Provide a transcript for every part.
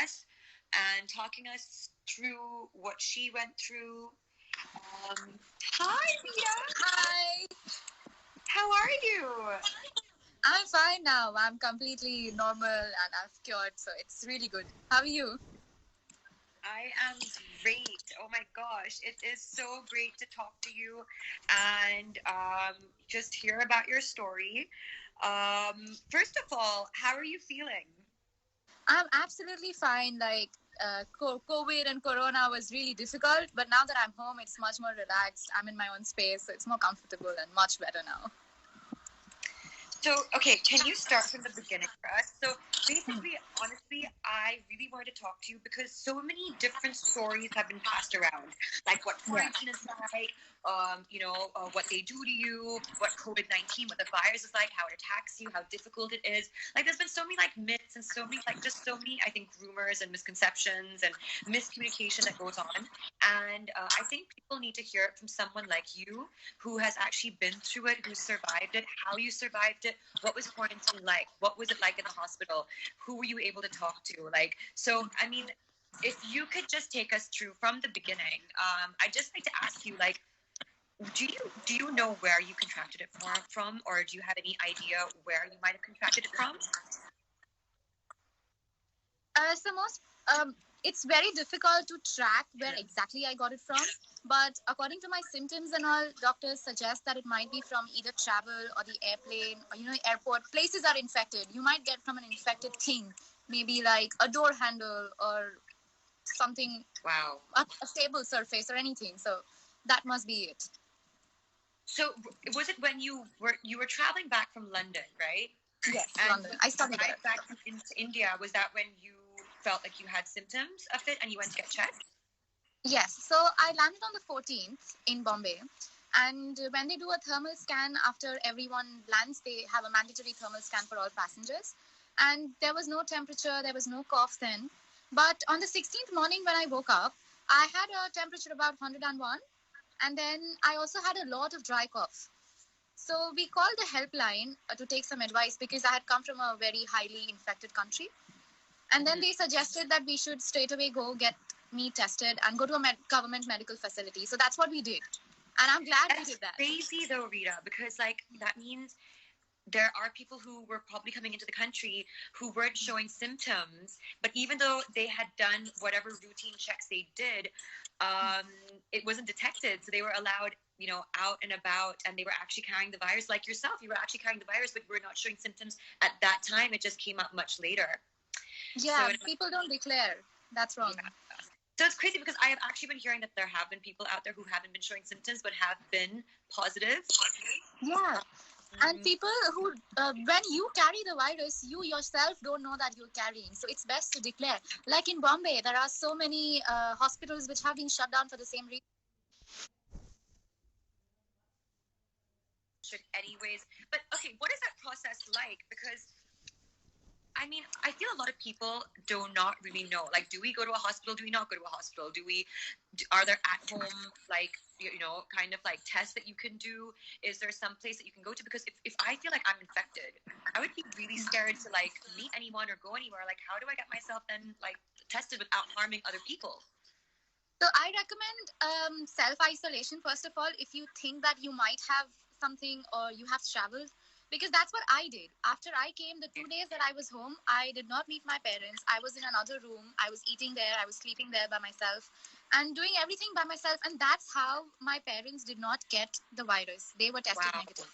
us and talking us through what she went through. Hi, Rita. Hi. How are you? I'm fine now. I'm completely normal and I've cured, so it's really good. How are you? I am great. Oh my gosh, it is so great to talk to you and just hear about your story. First of all, how are you feeling? I'm absolutely fine. COVID and Corona was really difficult, but now that I'm home, it's much more relaxed. I'm in my own space, so it's more comfortable and much better now. So, okay, can you start from the beginning for us? So, basically, honestly, I really wanted to talk to you because so many different stories have been passed around, like what quarantine is like, what they do to you, what COVID-19, what the virus is like, how it attacks you, how difficult it is. Like, there's been so many like myths and so many I think, rumors and misconceptions and miscommunication that goes on. And I think people need to hear it from someone like you who has actually been through it, who survived it, how you survived it, what was quarantine like, what was it like in the hospital, who were you able to talk to? I mean, if you could just take us through from the beginning, I'd just like to ask you, like, do you know where you contracted it from, or do you have any idea where you might have contracted it from? It's very difficult to track where exactly I got it from. But according to my symptoms and all, doctors suggest that it might be from either travel or the airplane or, airport. Places are infected. You might get from an infected thing, maybe like a door handle or something. Wow. A stable surface or anything. So that must be it. So was it when you were traveling back from London, right? Yes, and London. I studied there. Back into India, was that when you felt like you had symptoms of it and you went to get checked? Yes. So I landed on the 14th in Bombay. And when they do a thermal scan after everyone lands, they have a mandatory thermal scan for all passengers. And there was no temperature, there was no cough then. But on the 16th morning when I woke up, I had a temperature about 101. And then I also had a lot of dry cough. So we called the helpline to take some advice because I had come from a very highly infected country. And then they suggested that we should straight away go get me tested and go to a government medical facility. So that's what we did. And I'm glad we did that. That's crazy though, Rita, because that means there are people who were probably coming into the country who weren't showing symptoms, but even though they had done whatever routine checks they did, it wasn't detected. So they were allowed, out and about, and they were actually carrying the virus. Like yourself, you were actually carrying the virus, but you were not showing symptoms at that time. It just came up much later. Yeah, so people don't declare. That's wrong. Yeah. So it's crazy because I have actually been hearing that there have been people out there who haven't been showing symptoms but have been positive. Yeah. And people who, when you carry the virus, you yourself don't know that you're carrying. So it's best to declare. Like in Bombay, there are so many hospitals which have been shut down for the same reason. Anyways, but okay, what is that process like? Because I mean, I feel a lot of people do not really know. Like, do we go to a hospital? Do we not go to a hospital? Are there at home, kind of like tests that you can do? Is there some place that you can go to? Because if I feel like I'm infected, I would be really scared to meet anyone or go anywhere. Like, how do I get myself then tested without harming other people? So I recommend self-isolation, first of all, if you think that you might have something or you have traveled. Because that's what I did. After I came, the 2 days that I was home, I did not meet my parents. I was in another room. I was eating there. I was sleeping there by myself and doing everything by myself. And that's how my parents did not get the virus. They were tested negative.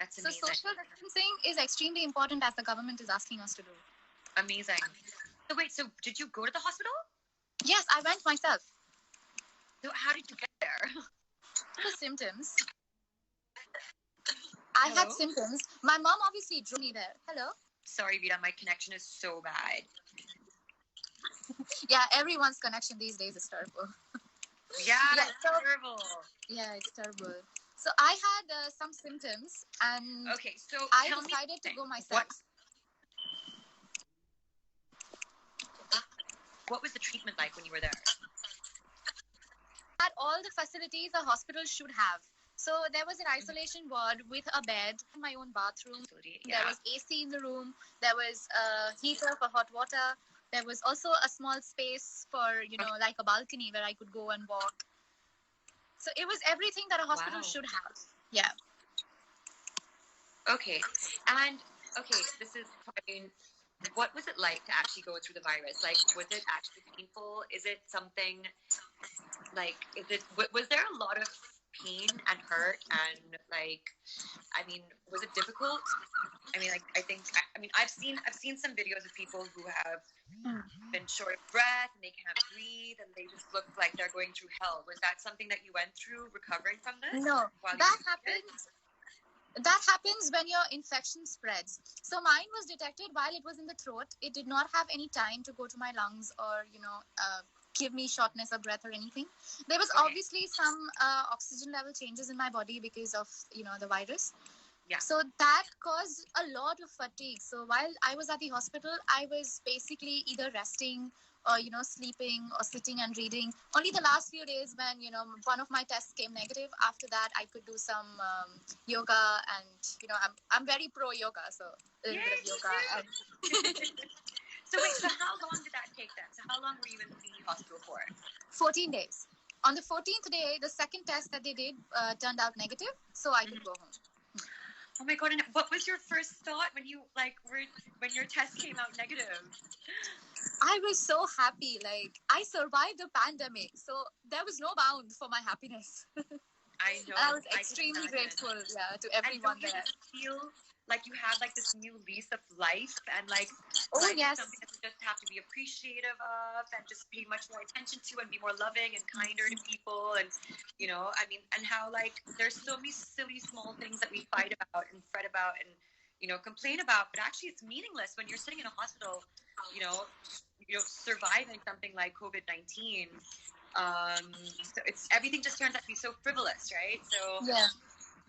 That's amazing. So social distancing is extremely important as the government is asking us to do. Amazing. So wait, so did you go to the hospital? Yes, I went myself. So how did you get there? The symptoms. I had symptoms. My mom obviously drove me there. Hello? Sorry, Rita, my connection is so bad. Yeah, everyone's connection these days is terrible. Yeah, it's terrible. Yeah, it's terrible. So I had some symptoms and I decided to go myself. What was the treatment like when you were there? At all the facilities a hospital should have. So there was an isolation ward with a bed, my own bathroom. Yeah. There was AC in the room. There was a heater for hot water. There was also a small space for, like a balcony where I could go and walk. So it was everything that a hospital should have. Yeah. Okay. And okay, this is, I mean, what was it like to actually go through the virus? Like, was it actually painful? Is it something like, was there a lot of pain and hurt and like, I mean, was it difficult? I mean, like, I mean, I've seen some videos of people who have been short of breath and they can't breathe and they just look like they're going through hell. Was that something that you went through recovering from this? No, that happens when your infection spreads. So mine was detected while it was in the throat. It did not have any time to go to my lungs or, give me shortness of breath or anything. There was obviously some oxygen level changes in my body because of, the virus. Yeah. So that caused a lot of fatigue. So while I was at the hospital, I was basically either resting or, sleeping or sitting and reading. Only the last few days when, one of my tests came negative, after that I could do some yoga and, I'm very pro yoga. So a little bit of yoga. And So wait, so how long did that take then? So how long were you in the hospital for? 14 days. On the 14th day, the second test that they did turned out negative, so I could go home. Oh my God! And what was your first thought when you when your test came out negative? I was so happy. Like, I survived the pandemic, so there was no bound for my happiness. I know. I was extremely grateful, to everyone there. And don't you feel like you had like this new lease of life and like yes, something that you just have to be appreciative of and just pay much more attention to and be more loving and kinder to people and I mean, and how like there's so many silly small things that we fight about and fret about and complain about, but actually it's meaningless when you're sitting in a hospital, surviving something like COVID-19. So it's everything just turns out to be so frivolous, right? So yeah.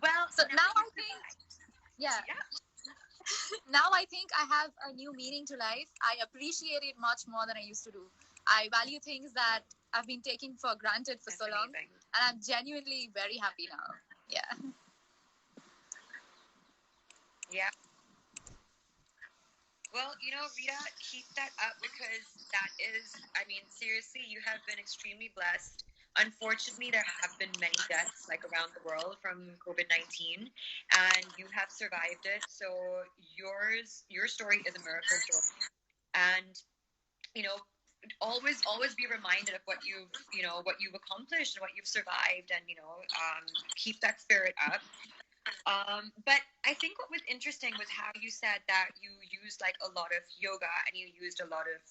Well, so now I think, now I think I have a new meaning to life. I appreciate it much more than I used to do. I value things that I've been taking for granted for so long, and I'm genuinely very happy now. Yeah. Yeah. Well, Rita, keep that up because that is, I mean, seriously, you have been extremely blessed. Unfortunately, there have been many deaths like around the world from COVID-19 and you have survived it. So your story is a miracle story. And, always be reminded of what you've accomplished and what you've survived and, keep that spirit up. But I think what was interesting was how you said that you used like a lot of yoga and you used a lot of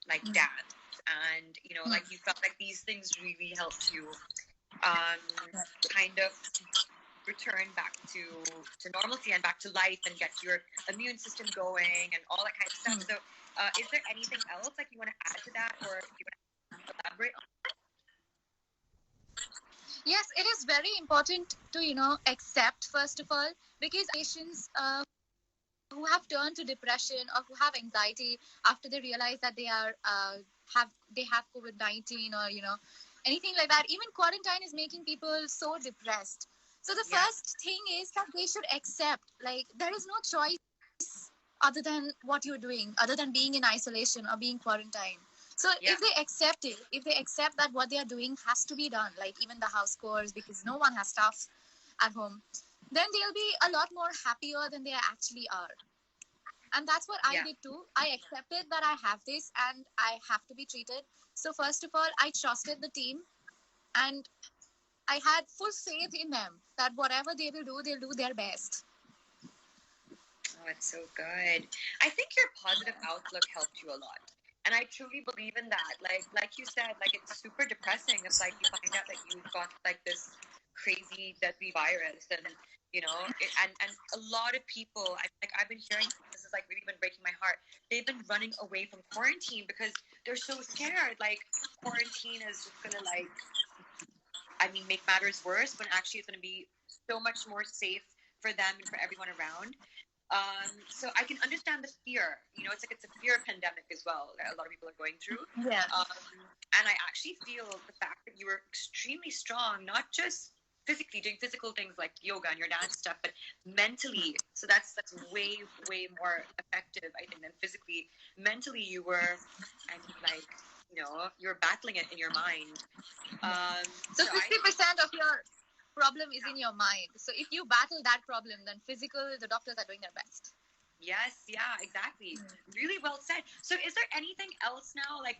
like dance and like you felt like these things really helped you kind of return back to normalcy and back to life and get your immune system going and all that kind of stuff. So is there anything else like you want to add to that or you want to elaborate on? Yes, it is very important to, accept, first of all, because patients who have turned to depression or who have anxiety after they realize that they are have COVID-19 or anything like that. Even quarantine is making people so depressed. So the first thing is that they should accept, like, there is no choice other than what you're doing, other than being in isolation or being quarantined. So if they accept it, if they accept that what they are doing has to be done, like even the house chores, because no one has staff at home, then they'll be a lot more happier than they actually are. And that's what I did too. I accepted that I have this and I have to be treated. So first of all, I trusted the team and I had full faith in them that whatever they will do, they'll do their best. Oh, it's so good. I think your positive outlook helped you a lot. And I truly believe in that. Like you said, like it's super depressing if like you find out that you've got like this crazy deadly virus and and a lot of people I've been hearing this is like really been breaking my heart. They've been running away from quarantine because they're so scared. Like quarantine is just gonna make matters worse when actually it's gonna be so much more safe for them and for everyone around. So I can understand the fear. It's a fear pandemic as well that a lot of people are going through. Yeah. And I actually feel the fact that you were extremely strong, not just physically doing physical things like yoga and your dance stuff, but mentally, so that's way more effective, I think, than physically. Mentally, you were, I mean, like, you're battling it in your mind. So 50% of your problem is in your mind. So if you battle that problem, then physical, the doctors are doing their best. Yes, yeah, exactly. Really well said. So is there anything else now, like